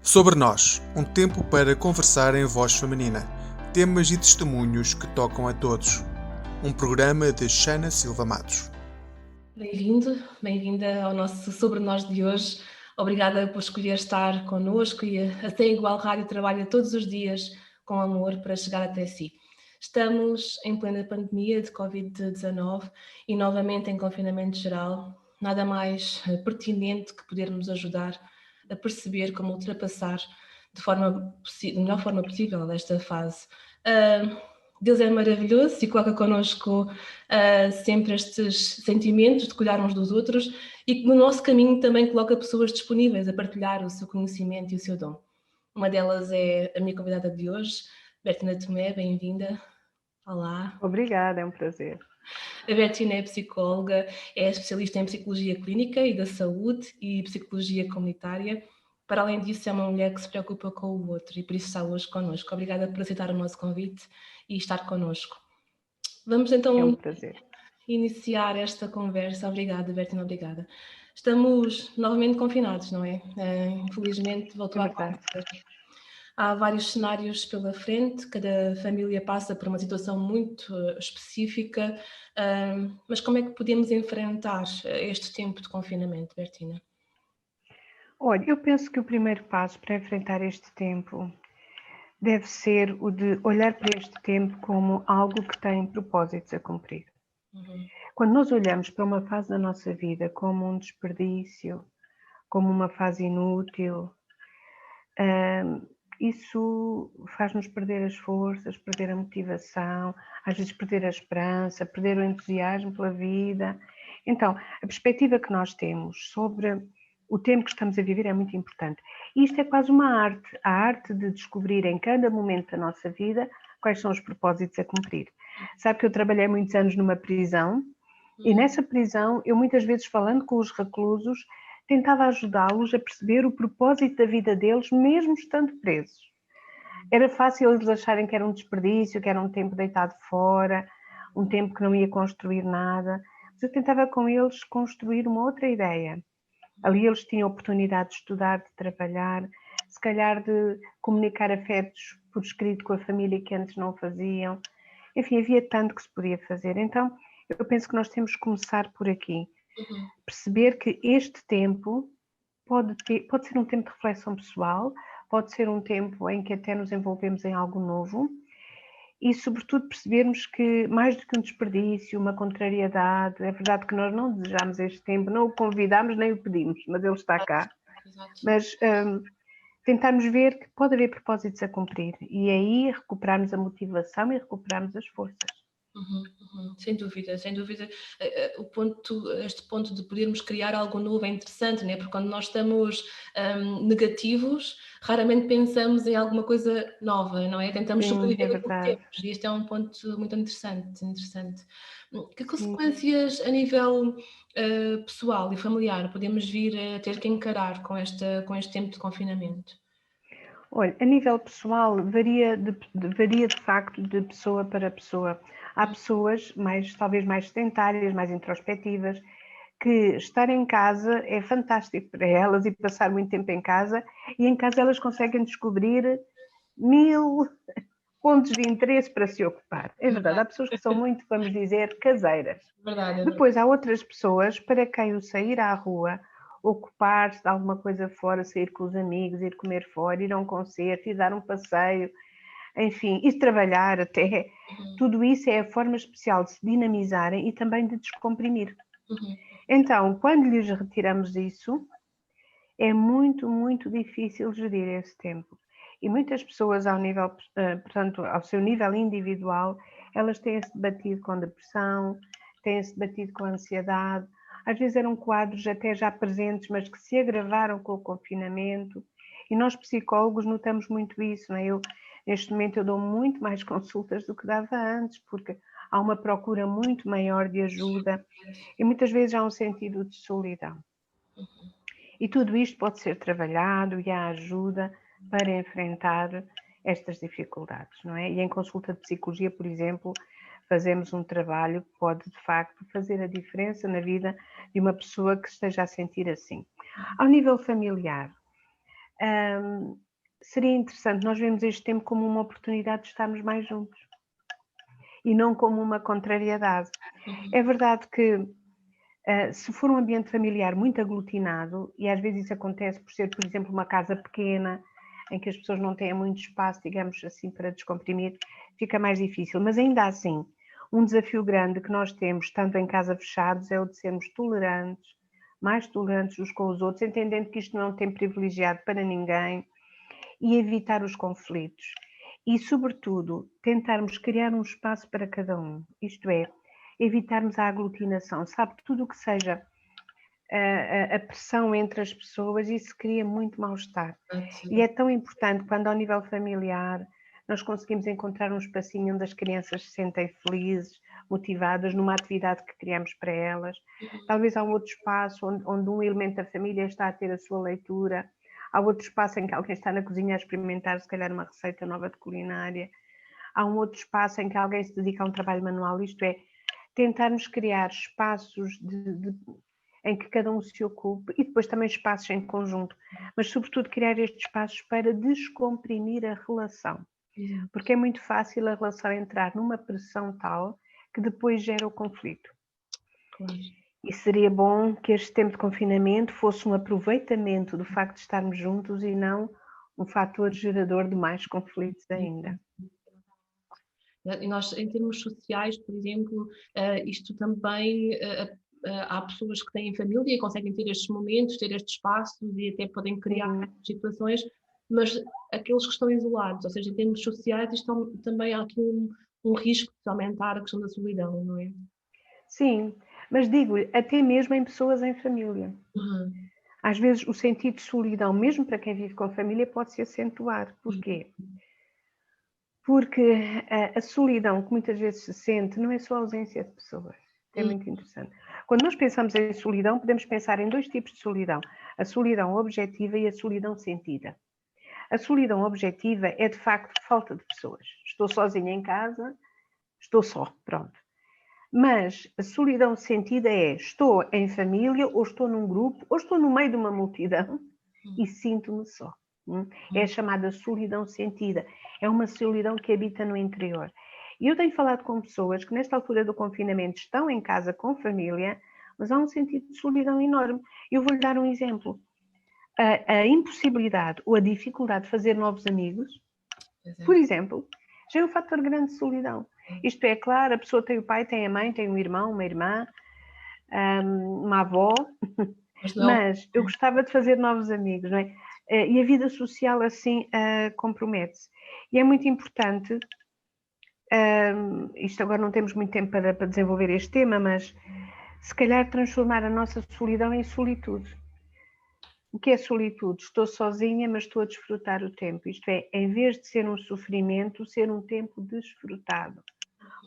Sobre Nós, um tempo para conversar em voz feminina, temas e testemunhos que tocam a todos. Um programa de Xana Silva Matos. Bem-vindo, bem-vinda ao nosso Sobre Nós de hoje. Obrigada por escolher estar connosco e a Sem Igual Rádio trabalha todos os dias com amor para chegar até si. Estamos em plena pandemia de Covid-19 e novamente em confinamento geral. Nada mais pertinente que podermos ajudar a perceber como ultrapassar da melhor forma possível esta fase. Deus é maravilhoso e coloca connosco sempre estes sentimentos de cuidar uns dos outros e que no nosso caminho também coloca pessoas disponíveis a partilhar o seu conhecimento e o seu dom. Uma delas é a minha convidada de hoje, Bertina Tomé, bem-vinda. Olá. Obrigada, é um prazer. A Bertina é psicóloga, é especialista em psicologia clínica e da saúde e psicologia comunitária. Para além disso, é uma mulher que se preocupa com o outro e por isso está hoje connosco. Obrigada por aceitar o nosso convite e estar connosco. Vamos então É um prazer. iniciar esta conversa. Obrigada, Bertina, obrigada. Estamos novamente confinados, não é? Infelizmente voltou a acontecer. Há vários cenários pela frente, cada família passa por uma situação muito específica, mas como é que podemos enfrentar este tempo de confinamento, Bertina? Olha, eu penso que o primeiro passo para enfrentar este tempo deve ser o de olhar para este tempo como algo que tem propósitos a cumprir. Quando nós olhamos para uma fase da nossa vida como um desperdício, como uma fase inútil, isso faz-nos perder as forças, perder a motivação, às vezes perder a esperança, perder o entusiasmo pela vida. Então, a perspectiva que nós temos sobre o tempo que estamos a viver é muito importante. E isto é quase uma arte, a arte de descobrir em cada momento da nossa vida quais são os propósitos a cumprir. Sabe que eu trabalhei muitos anos numa prisão e nessa prisão eu muitas vezes falando com os reclusos tentava ajudá-los a perceber o propósito da vida deles, mesmo estando presos. Era fácil eles acharem que era um desperdício, que era um tempo deitado fora, um tempo que não ia construir nada. Mas eu tentava com eles construir uma outra ideia. Ali eles tinham a oportunidade de estudar, de trabalhar, se calhar de comunicar afetos por escrito com a família que antes não faziam. Enfim, havia tanto que se podia fazer. Então, eu penso que nós temos que começar por aqui. Perceber que este tempo pode ser um tempo de reflexão pessoal, pode ser um tempo em que até nos envolvemos em algo novo e, sobretudo, percebermos que mais do que um desperdício, uma contrariedade, é verdade que nós não desejamos este tempo, não o convidamos nem o pedimos, mas ele está cá. Mas tentarmos ver que pode haver propósitos a cumprir e aí recuperarmos a motivação e recuperarmos as forças. Sem dúvida, sem dúvida. Este ponto de podermos criar algo novo é interessante, né? Porque quando nós estamos negativos, raramente pensamos em alguma coisa nova, não é? Tentamos sobreviver ao que temos e este é um ponto muito interessante. Que consequências a nível pessoal e familiar podemos vir a ter que encarar com este tempo de confinamento? Olha, a nível pessoal varia de facto de pessoa para pessoa. Há pessoas talvez mais sedentárias, mais introspectivas, que estar em casa é fantástico para elas e passar muito tempo em casa, e em casa elas conseguem descobrir 1000 pontos de interesse para se ocupar. É verdade, há pessoas que são muito, vamos dizer, caseiras. Verdade. Depois há outras pessoas para quem o sair à rua, ocupar-se de alguma coisa fora, sair com os amigos, ir comer fora, ir a um concerto, ir dar um passeio, enfim, ir trabalhar até, tudo isso é a forma especial de se dinamizarem e também de descomprimir. Então, quando lhes retiramos isso, é muito, muito difícil gerir esse tempo. E muitas pessoas portanto, ao seu nível individual, elas têm-se debatido com depressão, têm-se debatido com ansiedade, às vezes eram quadros até já presentes, mas que se agravaram com o confinamento. E nós psicólogos notamos muito isso, não é? Neste momento eu dou muito mais consultas do que dava antes, porque há uma procura muito maior de ajuda e muitas vezes há um sentido de solidão. E tudo isto pode ser trabalhado e há ajuda para enfrentar estas dificuldades, não é? E em consulta de psicologia, por exemplo, fazemos um trabalho que pode, de facto, fazer a diferença na vida de uma pessoa que esteja a sentir assim. Ao nível familiar, seria interessante, nós vemos este tempo como uma oportunidade de estarmos mais juntos e não como uma contrariedade. É verdade que se for um ambiente familiar muito aglutinado, e às vezes isso acontece por ser, por exemplo, uma casa pequena, em que as pessoas não têm muito espaço, digamos assim, para descomprimir, fica mais difícil. Mas ainda assim, um desafio grande que nós temos, tanto em casa fechados, é o de sermos tolerantes, mais tolerantes uns com os outros, entendendo que isto não é um tempo privilegiado para ninguém, e evitar os conflitos. E, sobretudo, tentarmos criar um espaço para cada um, isto é, evitarmos a aglutinação. Sabe, tudo o que seja a pressão entre as pessoas, isso cria muito mal-estar. E é tão importante quando, ao nível familiar, nós conseguimos encontrar um espacinho onde as crianças se sentem felizes, motivadas numa atividade que criamos para elas. Talvez há um outro espaço onde um elemento da família está a ter a sua leitura. Há outro espaço em que alguém está na cozinha a experimentar, se calhar, uma receita nova de culinária. Há um outro espaço em que alguém se dedica a um trabalho manual, isto é, tentarmos criar espaços em que cada um se ocupe e depois também espaços em conjunto, mas sobretudo criar estes espaços para descomprimir a relação, porque é muito fácil a relação entrar numa pressão tal que depois gera o conflito. Claro. E seria bom que este tempo de confinamento fosse um aproveitamento do facto de estarmos juntos e não um fator gerador de mais conflitos ainda. E nós, em termos sociais, por exemplo, isto também, há pessoas que têm família e conseguem ter estes momentos, ter estes espaços e até podem criar situações, mas aqueles que estão isolados, ou seja, em termos sociais, isto também há aqui um risco de aumentar a questão da solidão, não é? Sim, mas digo-lhe, até mesmo em pessoas em família. Às vezes o sentido de solidão, mesmo para quem vive com a família, pode se acentuar. Porquê? Porque a solidão que muitas vezes se sente não é só a ausência de pessoas. É muito interessante. Quando nós pensamos em solidão, podemos pensar em dois tipos de solidão. A solidão objetiva e a solidão sentida. A solidão objetiva é, de facto, falta de pessoas. Estou sozinha em casa, estou só, pronto. Mas a solidão sentida é, estou em família, ou estou num grupo, ou estou no meio de uma multidão e sinto-me só. É a chamada solidão sentida. É uma solidão que habita no interior. E eu tenho falado com pessoas que nesta altura do confinamento estão em casa com família, mas há um sentido de solidão enorme. Eu vou-lhe dar um exemplo. A impossibilidade ou a dificuldade de fazer novos amigos, por exemplo, já é um fator grande de solidão. Isto é, claro, a pessoa tem o pai, tem a mãe, tem um irmão, uma irmã, uma avó, mas eu gostava de fazer novos amigos, não é? E a vida social assim compromete-se. E é muito importante, isto agora não temos muito tempo para desenvolver este tema, mas se calhar transformar a nossa solidão em solitude. O que é solitude? Estou sozinha, mas estou a desfrutar o tempo. Isto é, em vez de ser um sofrimento, ser um tempo desfrutado.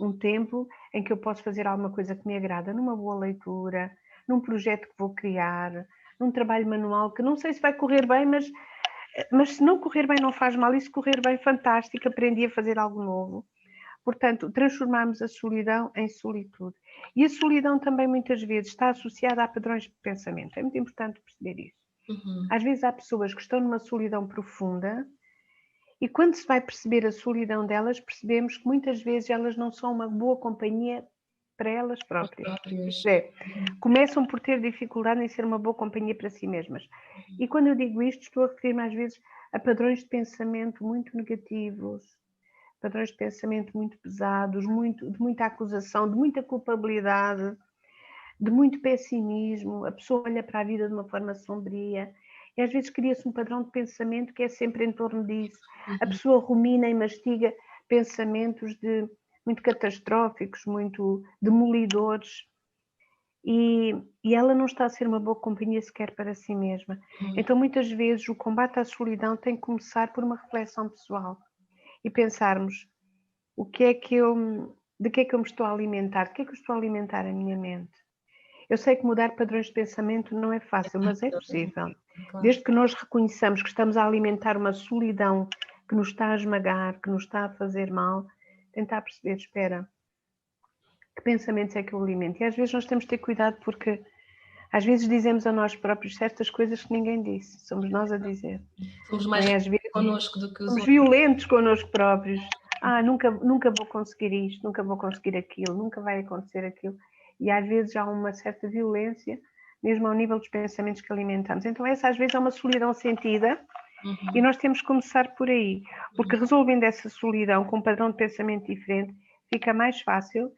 Um tempo em que eu posso fazer alguma coisa que me agrada, numa boa leitura, num projeto que vou criar, num trabalho manual que não sei se vai correr bem, mas se não correr bem não faz mal, e se correr bem, fantástico, aprendi a fazer algo novo. Portanto, transformarmos a solidão em solitude. E a solidão também muitas vezes está associada a padrões de pensamento. É muito importante perceber isso. Às vezes há pessoas que estão numa solidão profunda e quando se vai perceber a solidão delas, percebemos que muitas vezes elas não são uma boa companhia para elas próprias. Isto é, começam por ter dificuldade em ser uma boa companhia para si mesmas. E quando eu digo isto, estou a referir-me às vezes a padrões de pensamento muito negativos, padrões de pensamento muito pesados, de muita acusação, de muita culpabilidade, de muito pessimismo. A pessoa olha para a vida de uma forma sombria e às vezes cria-se um padrão de pensamento que é sempre em torno disso. A pessoa rumina e mastiga pensamentos muito catastróficos, muito demolidores, e ela não está a ser uma boa companhia sequer para si mesma. Então muitas vezes o combate à solidão tem que começar por uma reflexão pessoal e pensarmos de que é que eu me estou a alimentar, de que é que eu estou a alimentar a minha mente. Eu sei que mudar padrões de pensamento não é fácil, mas é possível. Desde que nós reconheçamos que estamos a alimentar uma solidão que nos está a esmagar, que nos está a fazer mal, tentar perceber, espera, que pensamentos é que eu alimento? E às vezes nós temos de ter cuidado porque Às vezes dizemos a nós próprios certas coisas que ninguém disse, somos nós a dizer. Somos mais Às vezes connosco do que os somos outros. violentos connosco próprios. Nunca vou conseguir isto, nunca vou conseguir aquilo, nunca vai acontecer aquilo. E às vezes há uma certa violência, mesmo ao nível dos pensamentos que alimentamos. Então essa às vezes é uma solidão sentida e nós temos que começar por aí. Porque resolvendo essa solidão com um padrão de pensamento diferente, fica mais fácil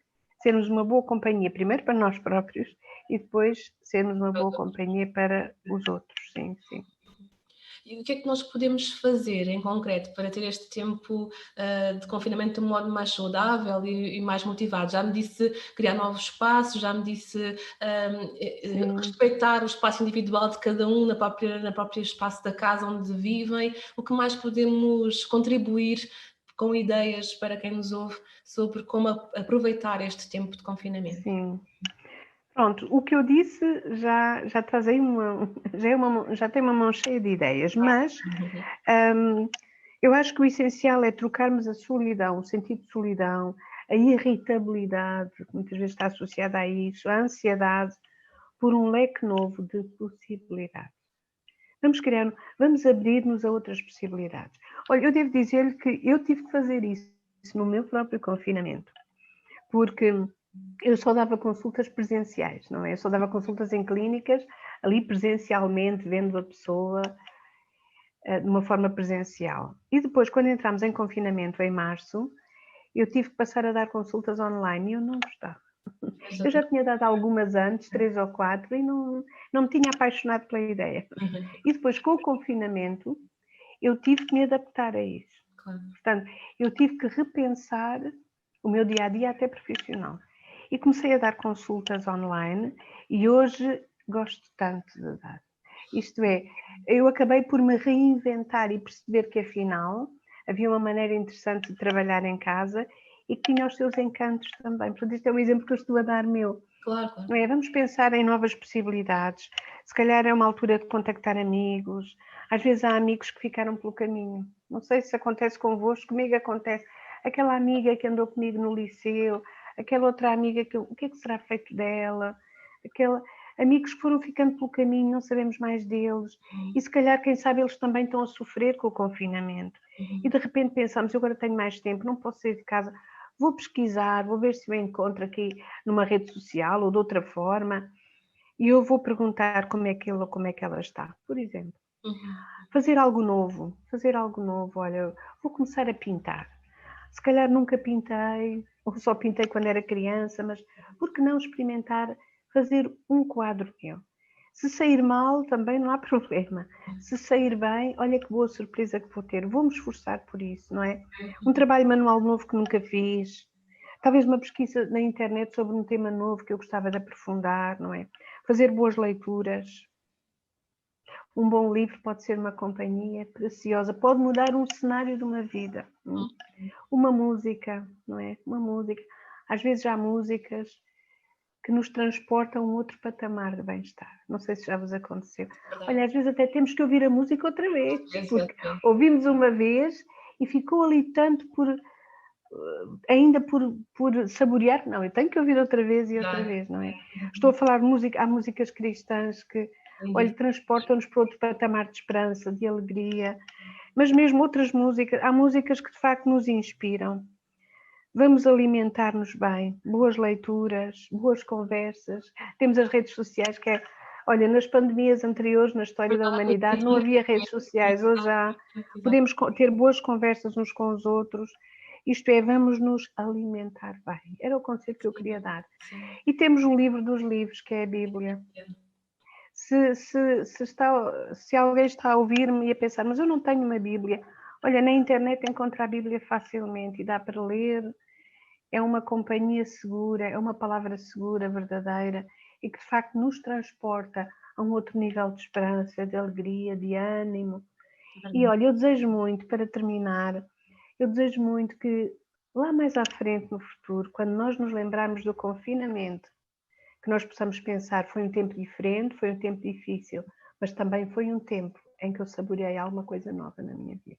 sermos uma boa companhia, primeiro para nós próprios e depois sermos uma boa companhia para os outros. Sim, sim. E o que é que nós podemos fazer em concreto para ter este tempo de confinamento de um modo mais saudável e mais motivado? Já me disse criar novos espaços, já me disse respeitar o espaço individual de cada um na própria espaço da casa onde vivem. O que mais podemos contribuir com ideias para quem nos ouve sobre como aproveitar este tempo de confinamento? Sim. Pronto, o que eu disse já traz aí já tem uma mão cheia de ideias, mas eu acho que o essencial é trocarmos a solidão, o sentido de solidão, a irritabilidade, que muitas vezes está associada a isso, a ansiedade, por um leque novo de possibilidades. Vamos abrir-nos a outras possibilidades. Olha, eu devo dizer-lhe que eu tive que fazer isso no meu próprio confinamento, porque eu só dava consultas presenciais, não é? Eu só dava consultas em clínicas, ali presencialmente, vendo a pessoa de uma forma presencial. E depois, quando entramos em confinamento em março, eu tive que passar a dar consultas online e eu não gostava. Eu já tinha dado algumas antes, 3 ou 4, e não me tinha apaixonado pela ideia. E depois, com o confinamento, eu tive que me adaptar a isso. Claro. Portanto, eu tive que repensar o meu dia-a-dia até profissional. E comecei a dar consultas online e hoje gosto tanto de dar. Isto é, eu acabei por me reinventar e perceber que afinal havia uma maneira interessante de trabalhar em casa e que tinha os seus encantos também. Portanto, isto é um exemplo que eu estou a dar meu. Claro. Não é? Vamos pensar em novas possibilidades. Se calhar é uma altura de contactar amigos. Às vezes há amigos que ficaram pelo caminho. Não sei se acontece convosco, comigo acontece. Aquela amiga que andou comigo no liceu, aquela outra amiga que o que é que será feito dela? Amigos que foram ficando pelo caminho, não sabemos mais deles. E se calhar, quem sabe, eles também estão a sofrer com o confinamento. E de repente pensamos, eu agora tenho mais tempo, não posso sair de casa. Vou pesquisar, vou ver se eu encontro aqui numa rede social ou de outra forma e eu vou perguntar como é que ele ou como é que ela está, por exemplo. Fazer algo novo, olha, vou começar a pintar. Se calhar nunca pintei, ou só pintei quando era criança, mas por que não experimentar fazer um quadro meu? Se sair mal, também não há problema. Se sair bem, olha que boa surpresa que vou ter. Vou-me esforçar por isso, não é? Um trabalho manual novo que nunca fiz. Talvez uma pesquisa na internet sobre um tema novo que eu gostava de aprofundar, não é? Fazer boas leituras. Um bom livro pode ser uma companhia preciosa. Pode mudar um cenário de uma vida. Uma música, não é? Uma música. Às vezes há músicas que nos transporta a um outro patamar de bem-estar. Não sei se já vos aconteceu. Olha, às vezes até temos que ouvir a música outra vez, porque ouvimos uma vez e ficou ali tanto ainda por saborear. Não, eu tenho que ouvir outra vez e outra vez, não é? Estou a falar de música, há músicas cristãs que, olha, transportam-nos para outro patamar de esperança, de alegria, mas mesmo outras músicas, há músicas que de facto nos inspiram. Vamos alimentar-nos bem, boas leituras, boas conversas. Temos as redes sociais que olha, nas pandemias anteriores, na história da humanidade, não havia redes sociais, hoje há. Podemos ter boas conversas uns com os outros. Isto é, vamos nos alimentar bem. Era o conselho que eu queria dar. E temos um livro dos livros, que é a Bíblia. Se alguém está a ouvir-me e a pensar, mas eu não tenho uma Bíblia. Olha, na internet encontra a Bíblia facilmente e dá para ler. É uma companhia segura, é uma palavra segura, verdadeira e que de facto nos transporta a um outro nível de esperança, de alegria, de ânimo. E olha, eu desejo muito, para terminar, eu desejo muito que lá mais à frente no futuro, quando nós nos lembrarmos do confinamento, que nós possamos pensar, foi um tempo diferente, foi um tempo difícil, mas também foi um tempo em que eu saboreei alguma coisa nova na minha vida.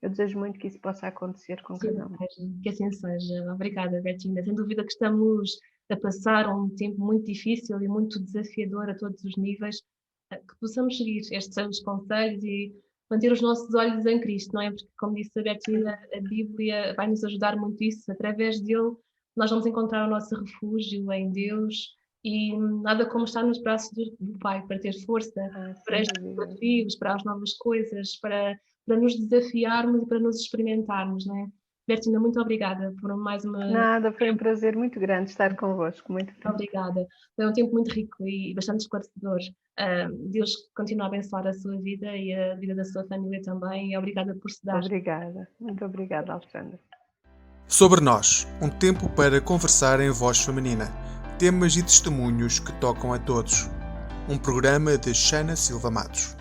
Eu desejo muito que isso possa acontecer com cada um. Que assim seja. Obrigada, Betinda. Sem dúvida que estamos a passar um tempo muito difícil e muito desafiador a todos os níveis, que possamos seguir estes seus conselhos e manter os nossos olhos em Cristo, não é? Porque, como disse a Betina, a Bíblia vai nos ajudar muito isso. Através dele, nós vamos encontrar o nosso refúgio em Deus e nada como estar nos braços do Pai para ter força para estes desafios, para as novas coisas, para nos desafiarmos e para nos experimentarmos, não é? Bertina, muito obrigada por mais uma... Nada, foi um prazer muito grande estar convosco, muito Obrigada. Foi um tempo muito rico e bastante esclarecedor. Deus continua a abençoar a sua vida e a vida da sua família também. E obrigada por se dar. Obrigada, muito obrigada, Alexandra. Sobre Nós, um tempo para conversar em voz feminina. Temas e testemunhos que tocam a todos. Um programa de Xana Silva Matos.